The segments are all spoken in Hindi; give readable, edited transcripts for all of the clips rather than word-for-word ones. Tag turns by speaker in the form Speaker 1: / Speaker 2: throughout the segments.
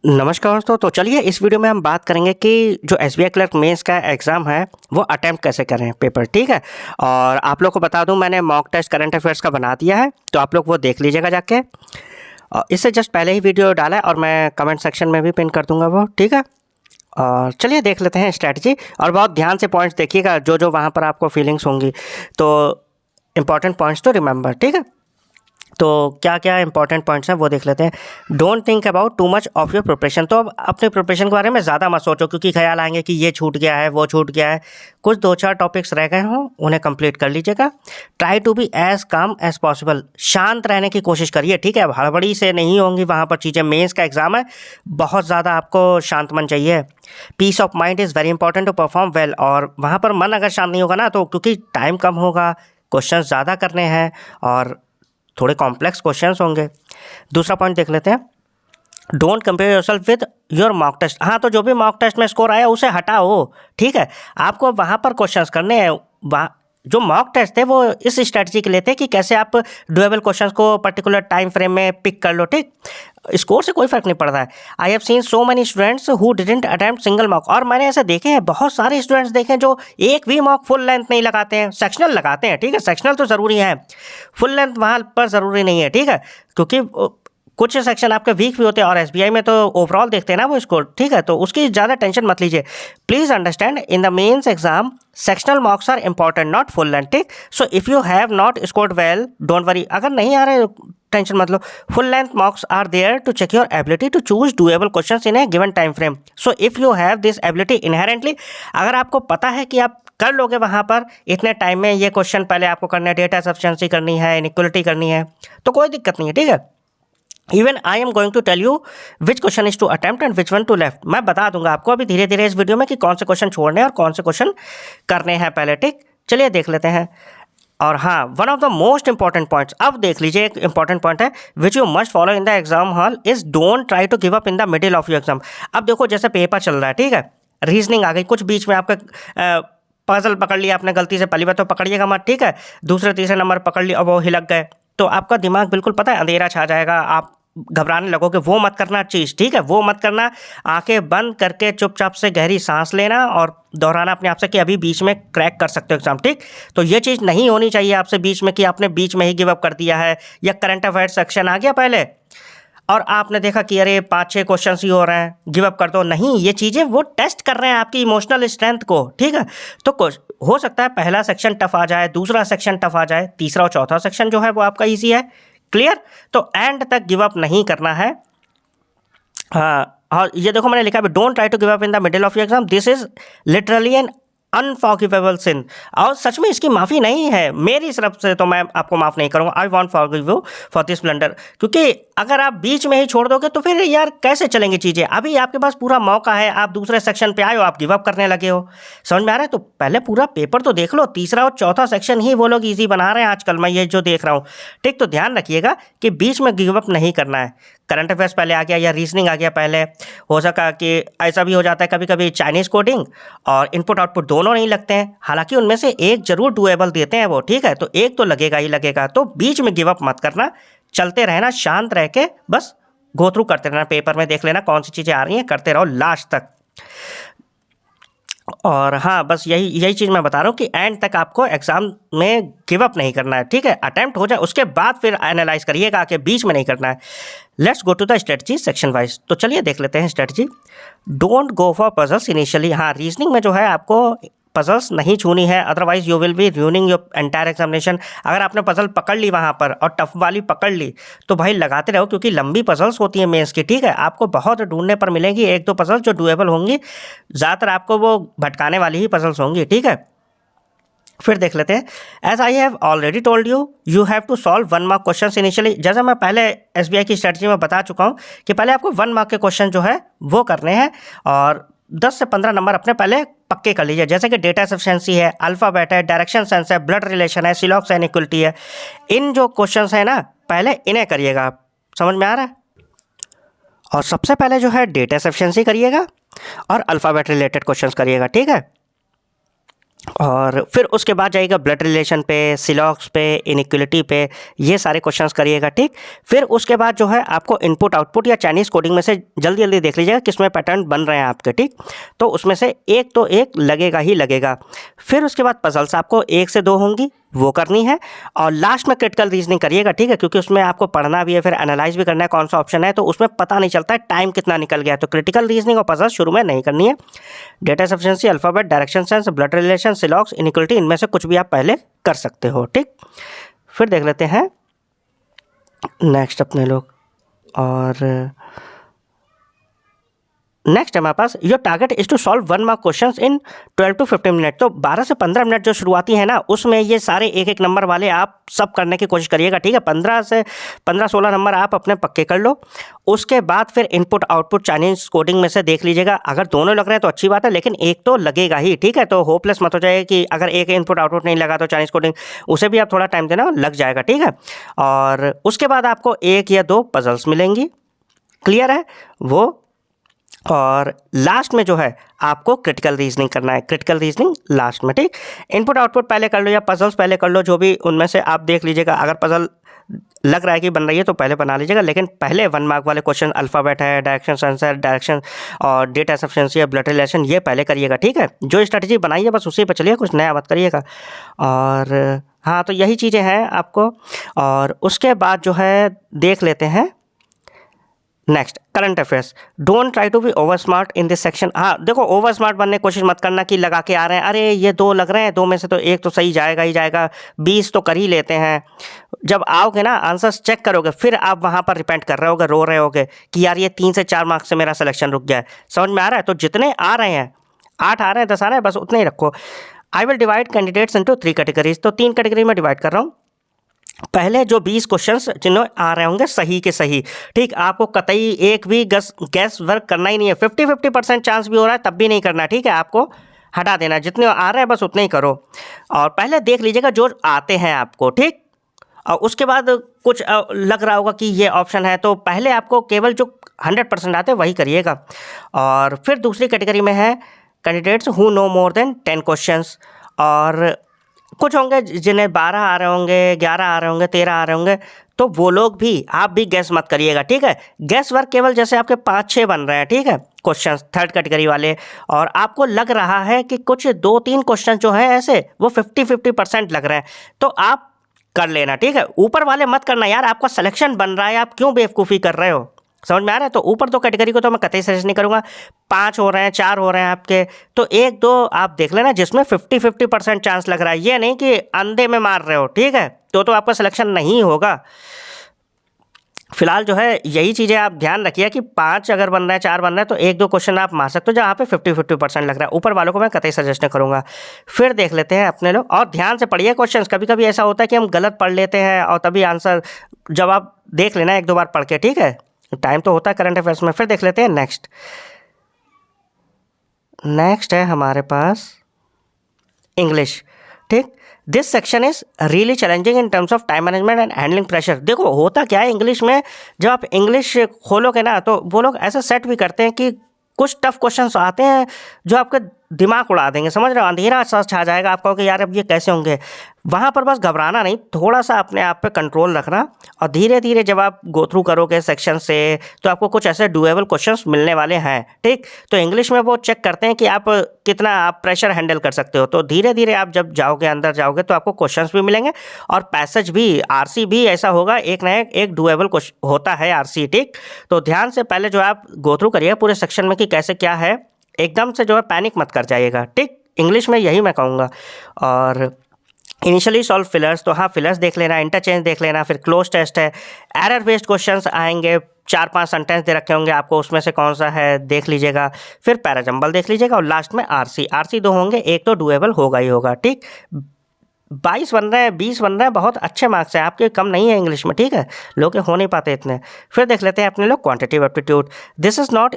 Speaker 1: नमस्कार दोस्तों। तो चलिए इस वीडियो में हम बात करेंगे कि जो एसबीआई क्लर्क मेंस का एग्ज़ाम है वो अटेम्प्ट कैसे करें पेपर, ठीक है। और आप लोग को बता दूं, मैंने मॉक टेस्ट करंट अफेयर्स का बना दिया है, तो आप लोग वो देख लीजिएगा जाके। और इससे जस्ट पहले ही वीडियो डाला है और मैं कमेंट सेक्शन में भी पिन कर दूंगा वो, ठीक है। और चलिए देख लेते हैं स्ट्रैटेजी, और बहुत ध्यान से पॉइंट्स देखिएगा, जो जो वहाँ पर आपको फीलिंग्स होंगी तो इम्पॉर्टेंट पॉइंट्स तो रिमेंबर, ठीक है। तो क्या क्या इंपॉर्टेंट पॉइंट्स हैं वो देख लेते हैं। Don't think about too much of your preparation. तो अब अपने प्रिपरेशन के बारे में ज़्यादा मत सोचो, क्योंकि ख्याल आएंगे कि ये छूट गया है, वो छूट गया है। कुछ दो चार टॉपिक्स रह गए हों, उन्हें कंप्लीट कर लीजिएगा। ट्राई टू बी एज काम एज पॉसिबल। शांत रहने की कोशिश करिए, ठीक है। हड़बड़ी से नहीं होंगी वहाँ पर चीज़ें। मेंस का एग्जाम है, बहुत ज़्यादा आपको शांत मन चाहिए। Peace of mind is very important to perform well. और वहाँ पर मन अगर शांत नहीं होगा ना, तो क्योंकि टाइम कम होगा, क्वेश्चन ज़्यादा करने हैं और थोड़े कॉम्प्लेक्स क्वेश्चंस होंगे। दूसरा पॉइंट देख लेते हैं। Don't compare yourself with your mock test. हाँ, तो जो भी मॉक टेस्ट में स्कोर आया उसे हटाओ, ठीक है। आपको वहाँ पर क्वेश्चंस करने हैं। वहाँ जो मॉक टेस्ट थे वो इस स्ट्रेटजी के लिए थे कि कैसे आप डुएबल क्वेश्चंस को पर्टिकुलर टाइम फ्रेम में पिक कर लो, ठीक। स्कोर से कोई फर्क नहीं पड़ता है। I have seen so many students who didn't attempt single mock. और मैंने ऐसे देखे हैं, बहुत सारे स्टूडेंट्स देखे हैं जो एक भी मॉक फुल लेंथ नहीं लगाते हैं, सेक्शनल लगाते हैं, ठीक है। सेक्शनल तो ज़रूरी है, फुल लेंथ वहाँ पर ज़रूरी नहीं है, ठीक है। क्योंकि कुछ सेक्शन आपके वीक भी होते हैं, और एसबीआई में तो ओवरऑल देखते हैं ना वो स्कोर, ठीक है। तो उसकी ज़्यादा टेंशन मत लीजिए। Please understand, in the mains exam sectional marks are important, not full length, ठीक। So if you have not scored well, don't worry. अगर नहीं आ रहे, टेंशन मत लो। Full length marks are there to check your ability to choose doable questions in a given time frame. So if you have this ability inherently, अगर आपको पता है कि आप कर लोगे वहाँ पर इतने टाइम में ये क्वेश्चन पहले आपको करना है, डेटा सफिशिएंसी करनी है, इनइक्वालिटी करनी है, तो कोई दिक्कत नहीं है, ठीक है। Even I am going to tell you which question is to attempt and which one to left. मैं बता दूंगा आपको अभी धीरे धीरे इस वीडियो में कि कौन से क्वेश्चन छोड़ने हैं और कौन से क्वेश्चन करने हैं पहले, ठीक। चलिए देख लेते हैं। और हाँ, one of the most important points, अब देख लीजिए, एक इंपॉर्टेंट पॉइंट है which you must follow in the exam hall is don't try to give up in the middle of your exam. अब देखो, जैसे पेपर चल रहा है, ठीक है, रीजनिंग आ गई, कुछ बीच में आपका पजल पकड़ लिया आपने गलती से, पहली बार तो पकड़िएगा मत, ठीक है। दूसरे तीसरे नंबर पकड़ लिया और वो हिलक गए, तो आपका दिमाग बिल्कुल पता है अंधेरा छा जाएगा, आप घबराने लगोगे। वो मत करना चीज़, ठीक है, वो मत करना। आंखें बंद करके चुपचाप से गहरी सांस लेना और दोहराना अपने आप से कि अभी बीच में क्रैक कर सकते हो एग्जाम, ठीक। तो ये चीज़ नहीं होनी चाहिए आपसे बीच में कि आपने बीच में ही गिव अप कर दिया है, या करंट अफेयर सेक्शन आ गया पहले और आपने देखा कि अरे 5-6 क्वेश्चन ही हो रहे हैं, गिव अप कर दो। नहीं, ये चीज़ें वो टेस्ट कर रहे हैं आपकी इमोशनल स्ट्रेंथ को, ठीक है। तो हो सकता है पहला सेक्शन टफ आ जाए, दूसरा सेक्शन टफ आ जाए, तीसरा और चौथा सेक्शन जो है वो आपका ईजी है, क्लियर। तो एंड तक गिव अप नहीं करना है। हाँ, और ये देखो मैंने लिखा है, don't try to give up in the middle of your exam, this is literally an unforgivable sin. और सच में इसकी माफ़ी नहीं है मेरी तरफ से, तो मैं आपको माफ़ नहीं करूँगा। I want forgive you for this blunder. क्योंकि अगर आप बीच में ही छोड़ दोगे तो फिर यार कैसे चलेंगी चीज़ें। अभी आपके पास पूरा मौका है, आप दूसरे सेक्शन पे आए हो, आप गिव अप करने लगे हो। समझ में आ रहा है? तो पहले पूरा पेपर तो देख लो, तीसरा और चौथा सेक्शन ही वो लोग ईजी बना रहे हैं आजकल, मैं ये जो देख रहा हूँ, ठीक। तो ध्यान रखिएगा कि बीच में गिव अप नहीं करना है। करंट अफेयर्स पहले आ गया या रीजनिंग आ गया पहले, हो सका कि ऐसा भी हो जाता है कभी कभी चाइनीज़ कोडिंग और इनपुट आउटपुट दोनों नहीं लगते हैं, हालांकि उनमें से एक जरूर डुएबल देते हैं वो, ठीक है। तो एक तो लगेगा ही लगेगा, तो बीच में गिव अप मत करना, चलते रहना, शांत रह के बस गो थ्रू करते रहना, पेपर में देख लेना कौन सी चीज़ें आ रही हैं, करते रहो लास्ट तक। और हाँ, बस यही चीज़ मैं बता रहा हूँ कि एंड तक आपको एग्ज़ाम में गिव अप नहीं करना है, ठीक है। अटेम्प्ट हो जाए उसके बाद फिर एनालाइज करिएगा कि बीच में नहीं करना है। Let's go to the strategy section wise. तो चलिए देख लेते हैं strategy. Don't go for puzzles initially. हाँ, रीजनिंग में जो है आपको पजल्स नहीं छूनी है, otherwise you will be ruining your entire examination. अगर आपने पजल पकड़ ली वहाँ पर और टफ वाली पकड़ ली तो भाई लगाते रहो, क्योंकि लंबी पजल्स होती हैं मेंस की, ठीक है। आपको बहुत ढूंढने पर मिलेंगी एक दो पजल्स जो डुएबल होंगी, ज़्यादातर आपको वो भटकाने वाली ही पजल्स होंगी, ठीक है। फिर देख लेते हैं। As I have already told you, you have to solve 1 mark question initially. जैसा मैं पहले एसबीआई की स्ट्रेटजी में बता चुका हूँ कि पहले आपको 1 मार्क के क्वेश्चन जो है वो करने हैं, और 10 से 15 नंबर अपने पहले पक्के कर लीजिए, जैसे कि डेटा सफिशिएंसी है, अल्फ़ाबेट है, डायरेक्शन सेंस है, ब्लड रिलेशन है, सिलॉक्स इनइक्वालिटी है। इन जो क्वेश्चंस है ना, पहले इन्हें करिएगा आप। समझ में आ रहा है? और सबसे पहले जो है डेटा सफिशिएंसी करिएगा और अल्फ़ाबेट रिलेटेड क्वेश्चंस करिएगा, ठीक है। और फिर उसके बाद जाइएगा ब्लड रिलेशन पे, सिलॉक्स पे, इनइक्वलिटी पे, ये सारे क्वेश्चंस करिएगा, ठीक। फिर उसके बाद जो है आपको इनपुट आउटपुट या चाइनीज़ कोडिंग में से जल्दी जल्दी देख लीजिएगा किसमें पैटर्न बन रहे हैं आपके, ठीक। तो उसमें से एक तो एक लगेगा ही लगेगा। फिर उसके बाद पजल्स आपको 1 से 2 होंगी, वो करनी है। और लास्ट में क्रिटिकल रीजनिंग करिएगा, ठीक है, क्योंकि उसमें आपको पढ़ना भी है, फिर एनालाइज भी करना है कौन सा ऑप्शन है, तो उसमें पता नहीं चलता है टाइम कितना निकल गया है। तो क्रिटिकल रीजनिंग और पजल शुरू में नहीं करनी है। Data sufficiency, alphabet, direction sense, blood relation, syllogism, inequality, इनमें से कुछ भी आप पहले कर सकते हो, ठीक। फिर देख लेते हैं नेक्स्ट अपने लोग। और नेक्स्ट है हमारे पास, your target is to solve 1 mark question in 12 to 15 minute. तो 12 से 15 मिनट जो शुरुआती है ना, उसमें ये सारे एक एक नंबर वाले आप सब करने की कोशिश करिएगा, ठीक है। 15-16 नंबर आप अपने पक्के कर लो। उसके बाद फिर इनपुट आउटपुट चाइनीज कोडिंग में से देख लीजिएगा। अगर दोनों लग रहे हैं तो अच्छी बात है, लेकिन एक तो लगेगा ही, ठीक है। तो होपलेस मत हो जाए कि अगर एक इनपुट आउटपुट नहीं लगा तो चाइनीज कोडिंग, उसे भी आप थोड़ा टाइम देना, लग जाएगा, ठीक है। और उसके बाद आपको 1 या 2 पजल्स मिलेंगी, क्लियर है वो। और लास्ट में जो है आपको क्रिटिकल रीजनिंग करना है, क्रिटिकल रीजनिंग लास्ट में, ठीक। इनपुट आउटपुट पहले कर लो या पजल्स पहले कर लो, जो भी उनमें से आप देख लीजिएगा। अगर पजल लग रहा है कि बन रही है तो पहले बना लीजिएगा, लेकिन पहले 1 मार्क वाले क्वेश्चन, अल्फ़ाबेट है, डायरेक्शन सेंस है, डायरेक्शन और डेटा सफिशिएंसी है, ब्लड रिलेशन, ये पहले करिएगा, ठीक है। जो स्ट्रेटजी बनाई है बस उसी पर चलिए, कुछ नया मत करिएगा। और हाँ, तो यही चीज़ें हैं आपको। और उसके बाद जो है देख लेते हैं next, current affairs. Don't try to be over smart in this section. हाँ देखो, ओवर स्मार्ट बनने की कोशिश मत करना कि लगा के आ रहे हैं, अरे ये 2 लग रहे हैं, 2 में से तो एक तो सही जाएगा ही जाएगा, 20 तो कर ही लेते हैं। जब आओगे ना आंसर्स चेक करोगे, फिर आप वहाँ पर रिपेंट कर रहे होगे, रो रहे होगे कि यार ये 3 से 4 मार्क्स से मेरा सिलेक्शन रुक गया है। समझ में आ रहा है? तो जितने आ रहे हैं, 8 आ रहे हैं, 10 आ रहे हैं, बस उतने ही रखो। I will divide candidates into 3 categories. तो 3 कैटेगरी में डिवाइड कर रहा हूँ। पहले जो 20 क्वेश्चंस जिन्हों आ रहे होंगे सही के सही, ठीक। आपको कतई एक भी गैस वर्क करना ही नहीं है। 50-50% चांस भी हो रहा है तब भी नहीं करना, ठीक है। आपको हटा देना, जितने आ रहे हैं बस उतने ही करो। और पहले देख लीजिएगा जो आते हैं आपको, ठीक। और उसके बाद कुछ लग रहा होगा कि ये ऑप्शन है, तो पहले आपको केवल जो 100% आते हैं वही करिएगा। और फिर दूसरी कैटेगरी में है candidates who know more than 10 questions. और कुछ होंगे जिन्हें 12 आ रहे होंगे, 11 आ रहे होंगे, 13 आ रहे होंगे, तो वो लोग भी, आप भी गैस मत करिएगा, ठीक है। गैस वर्क केवल जैसे आपके 5-6 बन रहे हैं, ठीक है, क्वेश्चंस 3rd कैटेगरी वाले, और आपको लग रहा है कि कुछ 2-3 क्वेश्चन जो है ऐसे वो 50-50% लग रहे हैं, तो आप कर लेना, ठीक है। ऊपर वाले मत करना यार, आपका सिलेक्शन बन रहा है, आप क्यों बेवकूफ़ी कर रहे हो? समझ में आ रहा है? तो ऊपर 2 कैटेगरी को तो मैं कतई सजेस्ट नहीं करूँगा। 5 हो रहे हैं, 4 हो रहे हैं आपके, तो 1-2 आप देख लेना जिसमें 50-50% चांस लग रहा है। ये नहीं कि अंधे में मार रहे हो, ठीक है, तो आपका सिलेक्शन नहीं होगा। फिलहाल जो है यही चीज़ें आप ध्यान रखिए कि 5 अगर बन रहा है, 4 बन रहा है, तो 1-2 क्वेश्चन आप मार सकते हो जहाँ पे 50-50% लग रहा है। ऊपर वालों को मैं कतई सजेस्ट नहीं करूँगा। फिर देख लेते हैं अपने लोग, और ध्यान से पढ़िए क्वेश्चन। कभी कभी ऐसा होता है कि हम गलत पढ़ लेते हैं और तभी आंसर, जवाब देख लेना 1-2 बार पढ़ के, ठीक है। टाइम तो होता है करंट अफेयर्स में। फिर देख लेते हैं नेक्स्ट है हमारे पास इंग्लिश, ठीक। This section is really challenging in terms of time management and handling pressure. देखो होता क्या है इंग्लिश में, जब आप इंग्लिश खोलोगे ना तो वो लोग ऐसा सेट भी करते हैं कि कुछ टफ क्वेश्चंस आते हैं जो आपका दिमाग उड़ा देंगे, समझ रहे हो। अंधेरा सा छा जाएगा, आप कहोगे यार अब ये कैसे होंगे। वहाँ पर बस घबराना नहीं, थोड़ा सा अपने आप पे कंट्रोल रखना, और धीरे धीरे जब आप गो थ्रू करोगे सेक्शन से तो आपको कुछ ऐसे डूएबल क्वेश्चंस मिलने वाले हैं, ठीक। तो इंग्लिश में वो चेक करते हैं कि आप कितना आप प्रेशर हैंडल कर सकते हो। तो धीरे धीरे आप जब जाओगे, अंदर जाओगे, तो आपको क्वेश्चंस भी मिलेंगे और पैसेज भी, आरसी भी ऐसा होगा, एक ना एक डूएबल होता है आरसी, ठीक। तो ध्यान से पहले जो आप गो थ्रू करिएगा पूरे सेक्शन में कि कैसे क्या है, एकदम से जो है पैनिक मत कर जाइएगा, ठीक। इंग्लिश में यही मैं कहूँगा। और इनिशियली सॉल्व फिलर्स, तो हाँ फिलर्स देख लेना, इंटरचेंज देख लेना। फिर क्लोज टेस्ट है, एरर बेस्ड क्वेश्चंस आएंगे, 4-5 सेंटेंस दे रखे होंगे आपको, उसमें से कौन सा है देख लीजिएगा। फिर पैराजंबल देख लीजिएगा, और लास्ट में आरसी 2 होंगे, एक तो डूएबल होगा ही होगा, ठीक। 22 बन रहे हैं, 20 बन रहे हैं, बहुत अच्छे मार्क्स हैं आपके, कम नहीं है इंग्लिश में, ठीक है। लोग के हो नहीं पाते इतने। फिर देख लेते हैं अपने लोग quantitative aptitude. This is not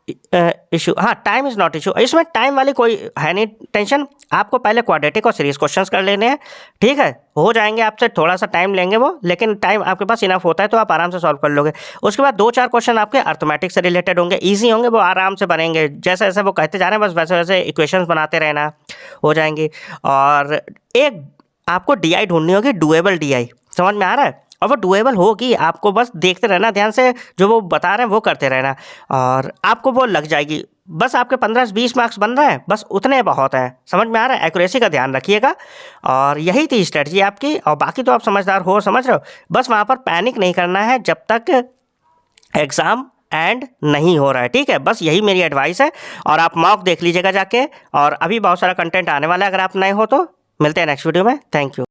Speaker 1: issue, हाँ टाइम इज़ नॉट इशू, इसमें टाइम वाली कोई है नहीं टेंशन। आपको पहले क्वाड्रेटिक और सीरीज क्वेश्चंस कर लेने हैं, ठीक है, हो जाएंगे आपसे, थोड़ा सा टाइम लेंगे वो, लेकिन टाइम आपके पास इनफ होता है तो आप आराम से सॉल्व कर लोगे। उसके बाद 2-4 क्वेश्चन आपके अर्थमेटिक से रिलेटेड होंगे, ईजी होंगे, वो आराम से बनेंगे, जैसे जैसे वो कहते जा रहे हैं बस वैसे वैसे इक्वेशंस बनाते रहना, हो जाएंगी। और एक आपको डीआई ढूंढनी होगी, डुएबल डीआई, समझ में आ रहा है, और वो डुएबल होगी, आपको बस देखते रहना ध्यान से, जो वो बता रहे हैं वो करते रहना, और आपको वो लग जाएगी। बस आपके 15 से 20 मार्क्स बन रहे हैं, बस उतने बहुत हैं, समझ में आ रहा है। एक्यूरेसी का ध्यान रखिएगा, और यही थी स्ट्रेटजी आपकी, और बाकी तो आप समझदार हो, समझ रहे हो। बस वहाँ पर पैनिक नहीं करना है जब तक एग्ज़ाम एंड नहीं हो रहा है, ठीक है, बस यही मेरी एडवाइस है। और आप मॉक देख लीजिएगा जाके, और अभी बहुत सारा कंटेंट आने वाला है, अगर आप नए हो तो। मिलते हैं नेक्स्ट वीडियो में, थैंक यू।